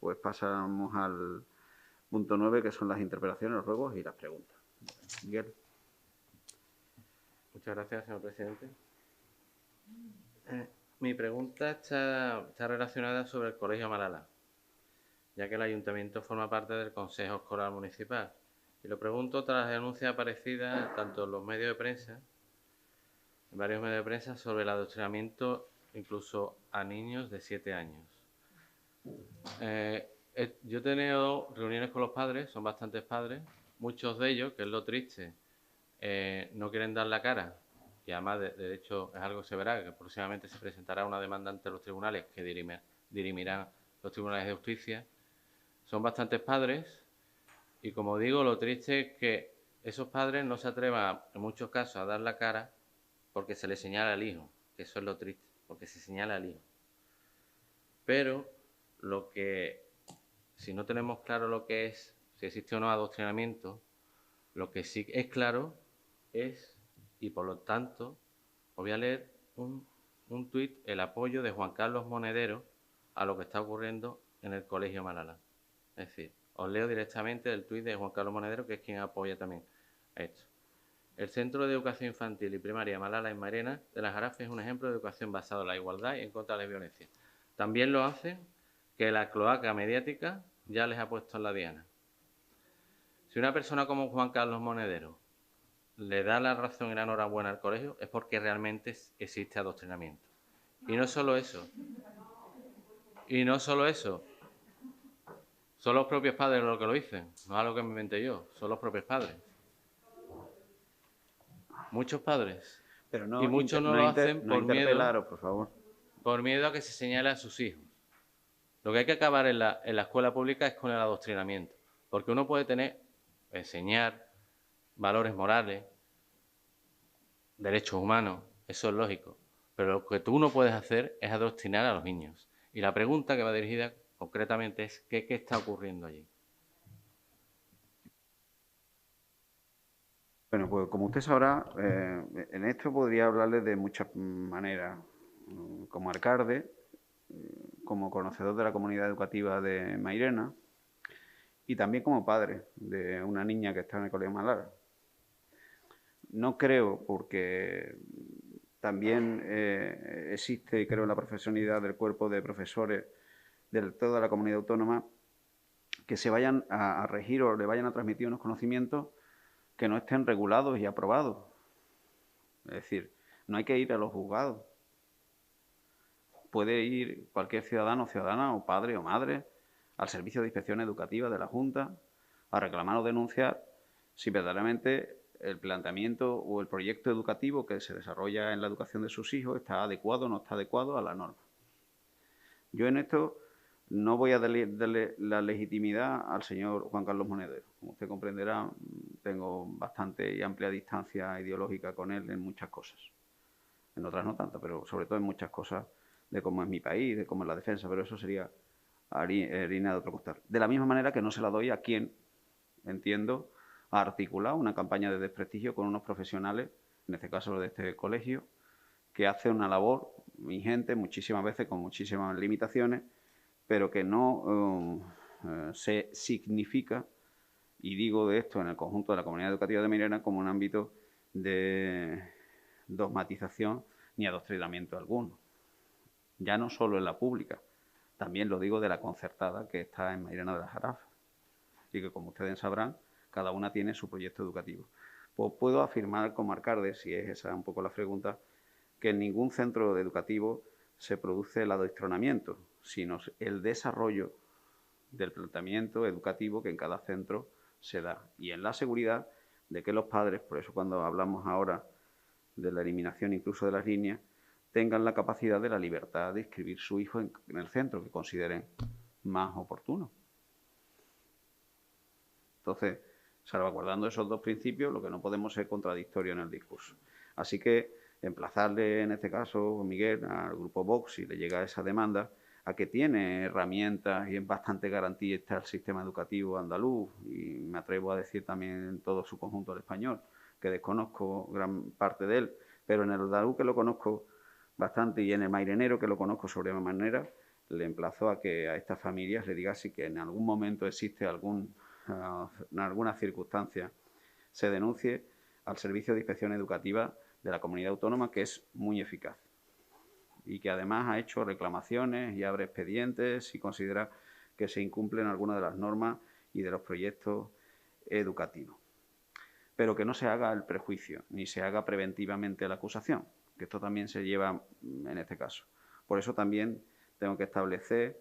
pues pasamos al punto 9, que son las interpelaciones, los ruegos y las preguntas. Miguel. Muchas gracias, señor presidente. Mi pregunta está relacionada sobre el Colegio Malala, ya que el Ayuntamiento forma parte del Consejo Escolar Municipal. Y lo pregunto tras denuncias aparecidas tanto en los medios de prensa, en varios medios de prensa, sobre el adoctrinamiento incluso a niños de 7 años. Yo he tenido reuniones con los padres, son bastantes padres, muchos de ellos, que es lo triste, no quieren dar la cara, y además de hecho es algo que se verá, que próximamente se presentará una demanda ante los tribunales que dirimirán los tribunales de justicia. Son bastantes padres y, como digo, lo triste es que esos padres no se atrevan en muchos casos a dar la cara porque se le señala al hijo, que eso es lo triste, porque se señala al hijo. Pero si no tenemos claro lo que es, si existe o no adoctrinamiento, lo que sí es claro es, y por lo tanto, os voy a leer un tuit, el apoyo de Juan Carlos Monedero a lo que está ocurriendo en el Colegio Malala. Es decir, os leo directamente el tuit de Juan Carlos Monedero, que es quien apoya también esto. El Centro de Educación Infantil y Primaria Malala en Mairena de las Jarafes es un ejemplo de educación basada en la igualdad y en contra de la violencia. También lo hace que la cloaca mediática ya les ha puesto en la diana. Si una persona como Juan Carlos Monedero le da la razón y la enhorabuena al colegio, es porque realmente existe adoctrinamiento. Y no solo eso. Son los propios padres los que lo dicen, no es algo que me inventé yo, son los propios padres. Muchos padres. Pero no, y muchos no lo hacen por favor. Por miedo a que se señale a sus hijos. Lo que hay que acabar en la escuela pública es con el adoctrinamiento, porque uno puede enseñar valores morales, derechos humanos, eso es lógico, pero lo que tú no puedes hacer es adoctrinar a los niños. Y la pregunta que va dirigida concretamente es ¿qué está ocurriendo allí? Bueno, pues como usted sabrá, en esto podría hablarle de muchas maneras, como alcalde, como conocedor de la comunidad educativa de Mairena y también como padre de una niña que está en el Colegio Malala. No creo, porque también existe, y creo, en la profesionalidad del cuerpo de profesores de toda la comunidad autónoma, que se vayan a regir o le vayan a transmitir unos conocimientos que no estén regulados y aprobados. Es decir, no hay que ir a los juzgados. Puede ir cualquier ciudadano o ciudadana, o padre o madre, al Servicio de Inspección Educativa de la Junta a reclamar o denunciar si verdaderamente el planteamiento o el proyecto educativo que se desarrolla en la educación de sus hijos está adecuado o no está adecuado a la norma. Yo en esto no voy a darle la legitimidad al señor Juan Carlos Monedero. Como usted comprenderá, tengo bastante y amplia distancia ideológica con él en muchas cosas. En otras no tanto, pero sobre todo en muchas cosas de cómo es mi país, de cómo es la defensa, pero eso sería harina de otro costal. De la misma manera que no se la doy a quien, entiendo, ha articulado una campaña de desprestigio con unos profesionales, en este caso de este colegio, que hace una labor ingente, muchísimas veces con muchísimas limitaciones, pero que no se significa, y digo de esto en el conjunto de la comunidad educativa de Mairena, como un ámbito de dogmatización ni adoctrinamiento alguno. Ya no solo en la pública, también lo digo de la concertada que está en Mairena de las Jarafes, y que, como ustedes sabrán, cada una tiene su proyecto educativo. Pues puedo afirmar como alcalde, si es esa un poco la pregunta, que en ningún centro educativo se produce el adoctrinamiento, sino el desarrollo del planteamiento educativo que en cada centro se da. Y en la seguridad de que los padres, por eso cuando hablamos ahora de la eliminación incluso de las líneas, tengan la capacidad de la libertad de inscribir su hijo en el centro que consideren más oportuno. Entonces, salvaguardando esos dos principios, lo que no podemos ser contradictorio en el discurso. Así que emplazarle, en este caso, Miguel, al Grupo Vox, si le llega esa demanda, a que tiene herramientas y en bastante garantía está el sistema educativo andaluz, y me atrevo a decir también en todo su conjunto el español, que desconozco gran parte de él, pero en el andaluz, que lo conozco bastante, y en el mairenero, que lo conozco sobremanera, le emplazo a que a estas familias le diga si que en algún momento existe en alguna circunstancia, se denuncie al Servicio de Inspección Educativa de la Comunidad Autónoma, que es muy eficaz y que además ha hecho reclamaciones y abre expedientes si considera que se incumplen algunas de las normas y de los proyectos educativos. Pero que no se haga el prejuicio, ni se haga preventivamente la acusación, que esto también se lleva en este caso. Por eso también tengo que establecer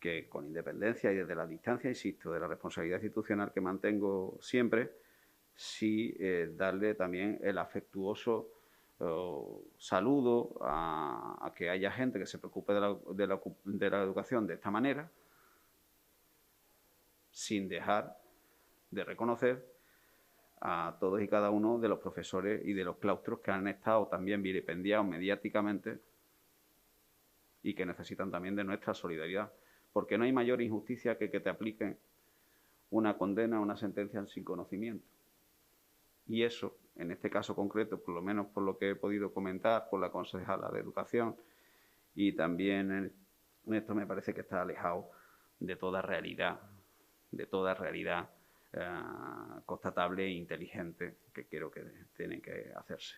que, con independencia y desde la distancia, insisto, de la responsabilidad institucional que mantengo siempre, sí darle también el afectuoso saludo a que haya gente que se preocupe de la educación de esta manera, sin dejar de reconocer a todos y cada uno de los profesores y de los claustros que han estado también vilipendiados mediáticamente y que necesitan también de nuestra solidaridad, porque no hay mayor injusticia que te apliquen una condena o una sentencia sin conocimiento. Y eso, en este caso concreto, por lo menos por lo que he podido comentar por la concejala de Educación, y también en esto me parece que está alejado de toda realidad constatable e inteligente que creo que tienen que hacerse.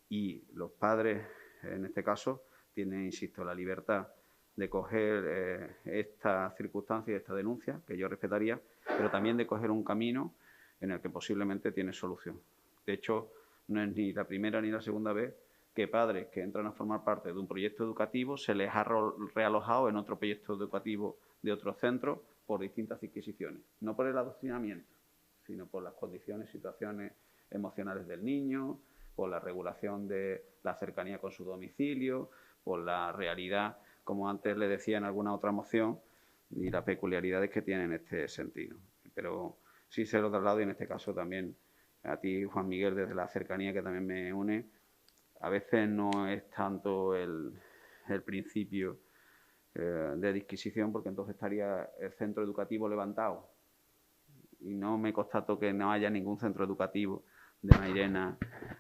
Y los padres, en este caso, tienen, insisto, la libertad de coger esta circunstancia y esta denuncia, que yo respetaría, pero también de coger un camino en el que posiblemente tiene solución. De hecho, no es ni la primera ni la segunda vez que padres que entran a formar parte de un proyecto educativo se les ha realojado en otro proyecto educativo de otro centro por distintas adquisiciones. No por el adoctrinamiento, sino por las condiciones, situaciones emocionales del niño, por la regulación de la cercanía con su domicilio, por la realidad, como antes le decía en alguna otra moción, y las peculiaridades que tiene en este sentido. Pero sí se lo traslado, y en este caso también a ti, Juan Miguel, desde la cercanía que también me une. A veces no es tanto el principio de disquisición, porque entonces estaría el centro educativo levantado. Y no me constato que no haya ningún centro educativo de Mairena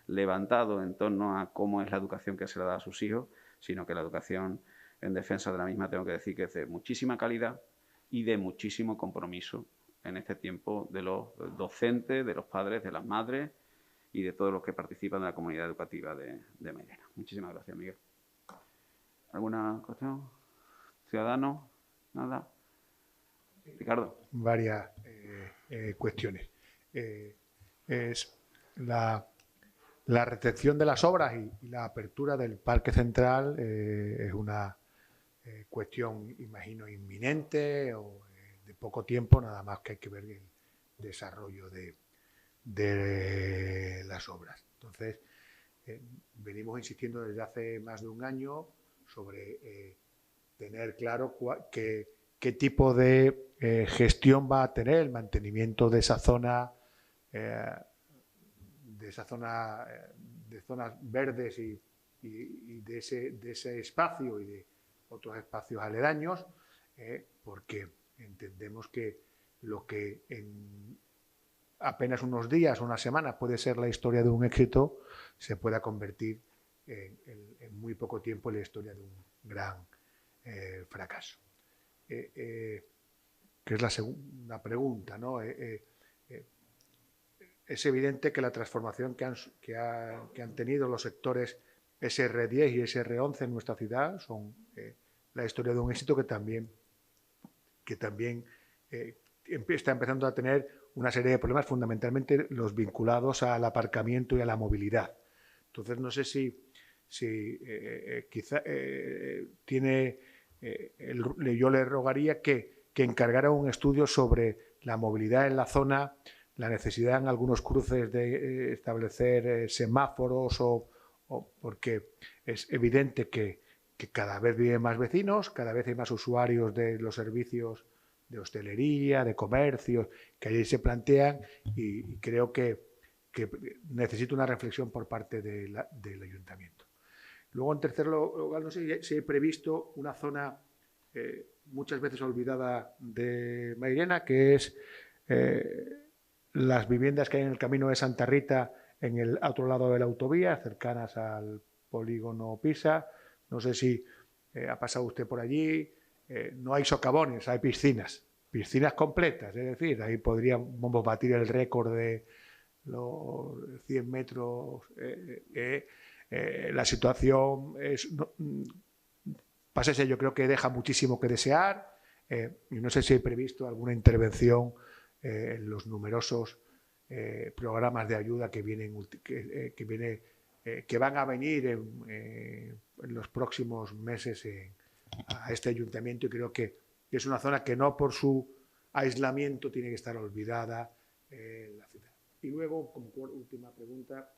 levantado en torno a cómo es la educación que se le da a sus hijos, sino que la educación en defensa de la misma tengo que decir que es de muchísima calidad y de muchísimo compromiso en este tiempo de los docentes, de los padres, de las madres y de todos los que participan de la comunidad educativa de Mairena. Muchísimas gracias, Miguel. ¿Alguna cuestión? ¿Ciudadanos? ¿Nada? Ricardo. Varias cuestiones. Es la recepción de las obras y la apertura del Parque Central es una cuestión, imagino, inminente o de poco tiempo, nada más que hay que ver el desarrollo de las obras. Entonces, venimos insistiendo desde hace más de un año sobre tener claro qué tipo de gestión va a tener el mantenimiento de esa zona, de zonas verdes y de ese espacio y de otros espacios aledaños, porque entendemos que lo que en apenas unos días o unas semanas puede ser la historia de un éxito, se pueda convertir en muy poco tiempo en la historia de un gran fracaso. Que es la segunda pregunta, ¿no? Es evidente que la transformación que han tenido los sectores SR10 y SR11 en nuestra ciudad son la historia de un éxito que también está empezando a tener una serie de problemas, fundamentalmente los vinculados al aparcamiento y a la movilidad. Entonces, no sé si quizá yo le rogaría que encargara un estudio sobre la movilidad en la zona, la necesidad en algunos cruces de establecer semáforos, porque es evidente que cada vez viven más vecinos, cada vez hay más usuarios de los servicios de hostelería, de comercios, que allí se plantean, y creo que necesita una reflexión por parte del ayuntamiento. Luego, en tercer lugar, no sé si he previsto una zona muchas veces olvidada de Mairena, que es las viviendas que hay en el camino de Santa Rita, en el otro lado de la autovía, cercanas al polígono Pisa. No sé si ha pasado usted por allí, no hay socavones, hay piscinas completas, es decir, ahí podríamos batir el récord de los 100 metros. La situación es... Pásese, yo creo que deja muchísimo que desear, y no sé si hay previsto alguna intervención en los numerosos programas de ayuda que van a venir en los próximos meses a este ayuntamiento, y creo que es una zona que no por su aislamiento tiene que estar olvidada en la ciudad. Y luego, como última pregunta,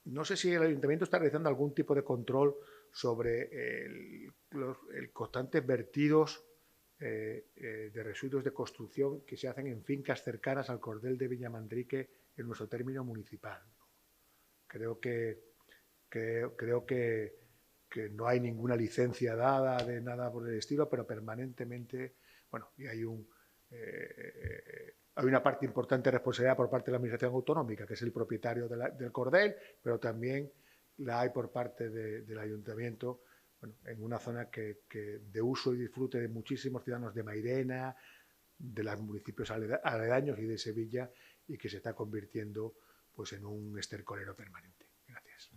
no sé si el ayuntamiento está realizando algún tipo de control sobre los constantes vertidos de residuos de construcción que se hacen en fincas cercanas al cordel de Villamanrique en nuestro término municipal. Creo que no hay ninguna licencia dada de nada por el estilo, pero permanentemente, bueno, y hay una parte importante de responsabilidad por parte de la Administración Autonómica, que es el propietario del cordel, pero también la hay por parte del Ayuntamiento, bueno, en una zona que de uso y disfrute de muchísimos ciudadanos de Mairena, de los municipios aledaños y de Sevilla, y que se está convirtiendo pues en un estercolero permanente. Gracias.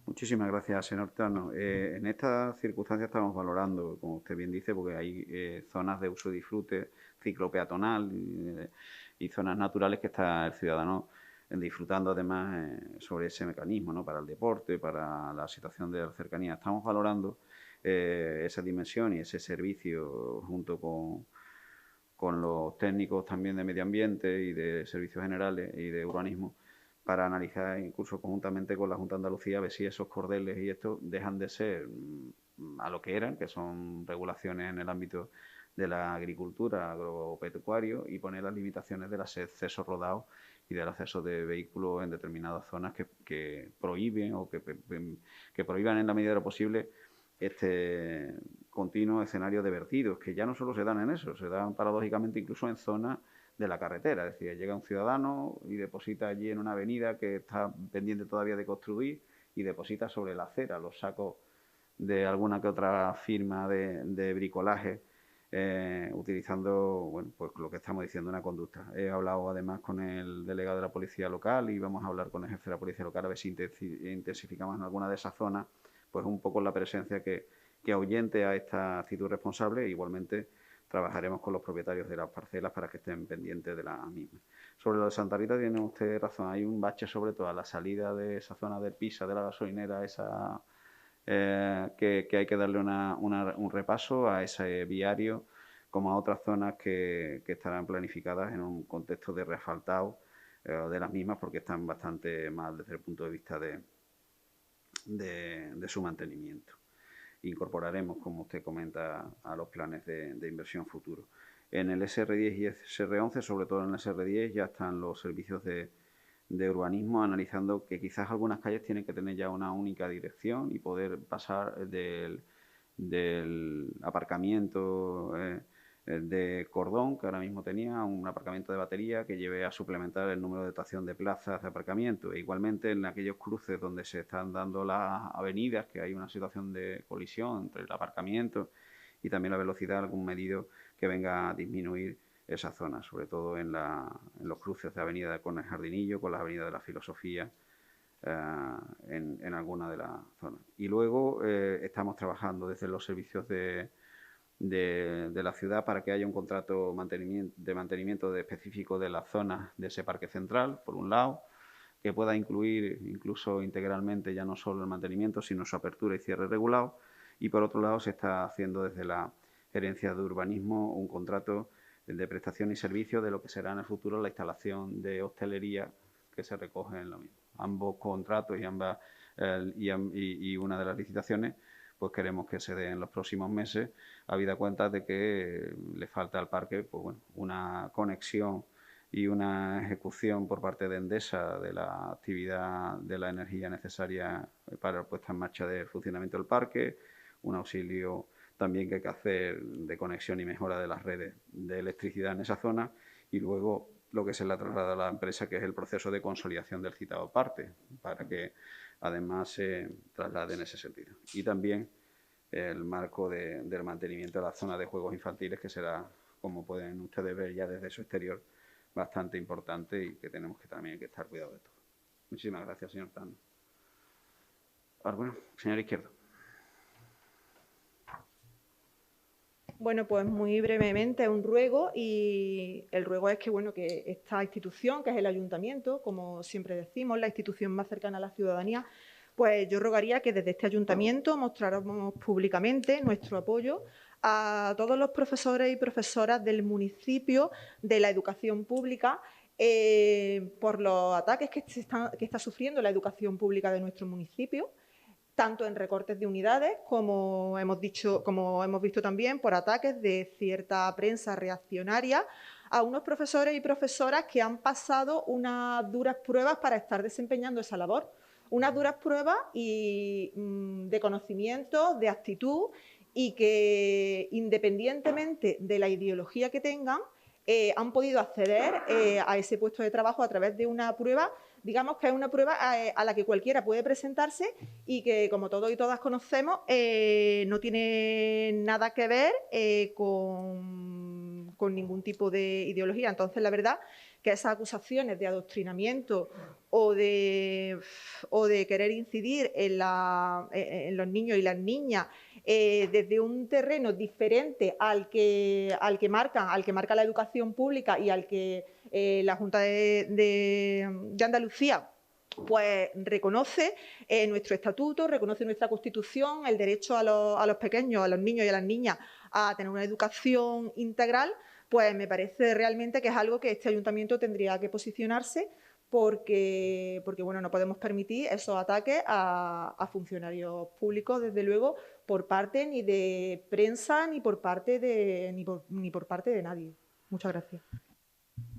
Muchísimas gracias, señor Tano. En estas circunstancias estamos valorando, como usted bien dice, porque hay zonas de uso y disfrute, ciclo peatonal y zonas naturales que está el ciudadano disfrutando además sobre ese mecanismo, ¿no? Para el deporte, para la situación de la cercanía. Estamos valorando esa dimensión y ese servicio junto con los técnicos también de medio ambiente y de servicios generales y de urbanismo, para analizar incluso conjuntamente con la Junta de Andalucía a ver si esos cordeles y esto dejan de ser a lo que eran, que son regulaciones en el ámbito de la agricultura, agropecuario, y poner las limitaciones del acceso rodado y del acceso de vehículos en determinadas zonas que prohíben o que prohíban en la medida de lo posible este continuo escenario de vertidos, que ya no solo se dan en eso, se dan paradójicamente incluso en zonas de la carretera. Es decir, llega un ciudadano y deposita allí en una avenida que está pendiente todavía de construir y deposita sobre la acera los sacos de alguna que otra firma de bricolaje, utilizando, bueno, pues lo que estamos diciendo, una conducta. He hablado además con el delegado de la policía local y vamos a hablar con el jefe de la policía local a ver si intensificamos en alguna de esas zonas, pues un poco la presencia que ahuyente a esta actitud responsable. Igualmente trabajaremos con los propietarios de las parcelas para que estén pendientes de la misma. Sobre lo de Santa Rita tiene usted razón, hay un bache sobre todo a la salida de esa zona del Pisa, de la gasolinera, esa que hay que darle un repaso a ese viario, como a otras zonas que estarán planificadas en un contexto de reasfaltado de las mismas, porque están bastante mal desde el punto de vista de su mantenimiento. Incorporaremos, como usted comenta, a los planes de inversión futuro. En el SR10 y SR11, sobre todo en el SR10, ya están los servicios de urbanismo analizando que quizás algunas calles tienen que tener ya una única dirección y poder pasar del aparcamiento de cordón, que ahora mismo tenía, un aparcamiento de batería que lleve a suplementar el número de dotación de plazas de aparcamiento. E igualmente en aquellos cruces donde se están dando las avenidas, que hay una situación de colisión entre el aparcamiento y también la velocidad, algún medido que venga a disminuir esa zona, sobre todo en los cruces de avenida con el Jardinillo, con las avenidas de la Filosofía, en alguna de las zonas. Y luego estamos trabajando desde los servicios de la ciudad para que haya un contrato de mantenimiento específico de las zonas de ese parque central, por un lado, que pueda incluir incluso integralmente ya no solo el mantenimiento, sino su apertura y cierre regulado. Y por otro lado se está haciendo desde la Gerencia de Urbanismo un contrato de prestación y servicio de lo que será en el futuro la instalación de hostelería que se recoge en lo mismo. Ambos contratos y una de las licitaciones, pues queremos que se den en los próximos meses, habida cuenta de que le falta al parque, pues bueno, una conexión y una ejecución por parte de Endesa de la actividad de la energía necesaria para la puesta en marcha del funcionamiento del parque, un auxilio también que hay que hacer de conexión y mejora de las redes de electricidad en esa zona, y luego lo que se le traslada a la empresa, que es el proceso de consolidación del citado parque, para que además se traslade en ese sentido. Y también el marco del mantenimiento de la zona de juegos infantiles, que será, como pueden ustedes ver ya desde su exterior, bastante importante y que tenemos que también que estar cuidado de todo. Muchísimas gracias, señor Tano. Ahora, bueno, señor Izquierdo. Bueno, pues muy brevemente un ruego, y el ruego es que, bueno, que esta institución, que es el ayuntamiento, como siempre decimos, la institución más cercana a la ciudadanía, pues yo rogaría que desde este ayuntamiento mostráramos públicamente nuestro apoyo a todos los profesores y profesoras del municipio de la educación pública por los ataques que está sufriendo la educación pública de nuestro municipio, tanto en recortes de unidades, como hemos visto también por ataques de cierta prensa reaccionaria a unos profesores y profesoras que han pasado unas duras pruebas para estar desempeñando esa labor. Unas duras pruebas de conocimiento, de actitud, y que independientemente de la ideología que tengan, han podido acceder a ese puesto de trabajo a través de una prueba, digamos que es una prueba a la que cualquiera puede presentarse y que, como todos y todas conocemos, no tiene nada que ver con ningún tipo de ideología. Entonces, la verdad que esas acusaciones de adoctrinamiento o de querer incidir en los niños y las niñas desde un terreno diferente al que marca la educación pública y al que la Junta de Andalucía pues reconoce nuestro estatuto, reconoce nuestra Constitución, el derecho a los pequeños, a los niños y a las niñas a tener una educación integral, pues me parece realmente que es algo que este ayuntamiento tendría que posicionarse, porque bueno, no podemos permitir esos ataques a funcionarios públicos, desde luego, por parte ni de prensa ni por parte de nadie. Muchas gracias.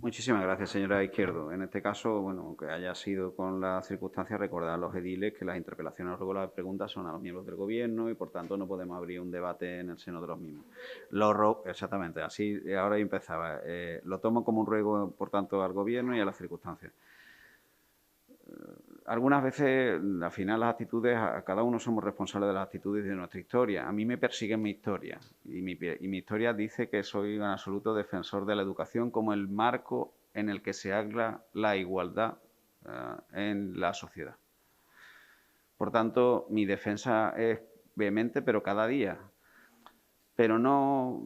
Muchísimas gracias, señora Izquierdo. En este caso, bueno, aunque haya sido con las circunstancias, recordar a los ediles que las interpelaciones o luego las preguntas son a los miembros del Gobierno y, por tanto, no podemos abrir un debate en el seno de los mismos. Exactamente, así ahora empezaba. Lo tomo como un ruego, por tanto, al Gobierno y a las circunstancias. Algunas veces, al final, las actitudes, cada uno somos responsables de las actitudes de nuestra historia. A mí me persigue mi historia y mi historia dice que soy un absoluto defensor de la educación como el marco en el que se ancla la igualdad en la sociedad. Por tanto, mi defensa es vehemente, pero cada día. Pero no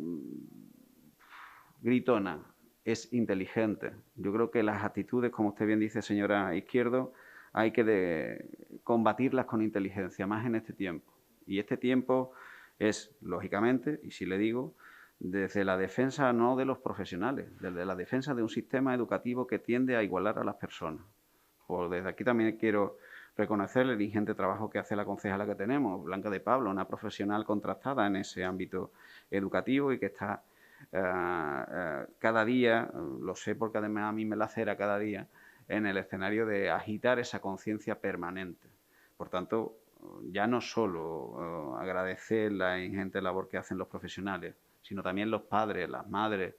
gritona, es inteligente. Yo creo que las actitudes, como usted bien dice, señora Izquierdo, hay que combatirlas con inteligencia, más en este tiempo. Y este tiempo es, lógicamente, y si le digo, desde la defensa no de los profesionales, desde la defensa de un sistema educativo que tiende a igualar a las personas. Pues desde aquí también quiero reconocer el ingente trabajo que hace la concejala que tenemos, Blanca de Pablo, una profesional contrastada en ese ámbito educativo y que está cada día, lo sé porque además a mí me lacera cada día, en el escenario de agitar esa conciencia permanente. Por tanto, ya no solo agradecer la ingente labor que hacen los profesionales, sino también los padres, las madres,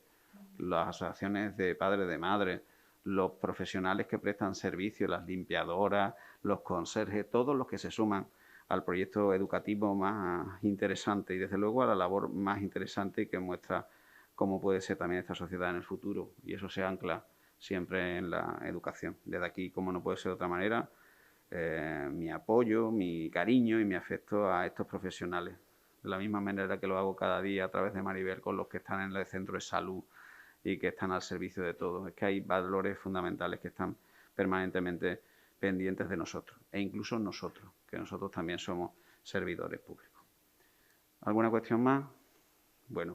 las asociaciones de padres, de madres, los profesionales que prestan servicio, las limpiadoras, los conserjes, todos los que se suman al proyecto educativo más interesante y, desde luego, a la labor más interesante que muestra cómo puede ser también esta sociedad en el futuro. Y eso se ancla siempre en la educación. Desde aquí, como no puede ser de otra manera, mi apoyo, mi cariño y mi afecto a estos profesionales. De la misma manera que lo hago cada día a través de Maribel con los que están en el centro de salud y que están al servicio de todos. Es que hay valores fundamentales que están permanentemente pendientes de nosotros, e incluso nosotros, que nosotros también somos servidores públicos. ¿Alguna cuestión más? Bueno,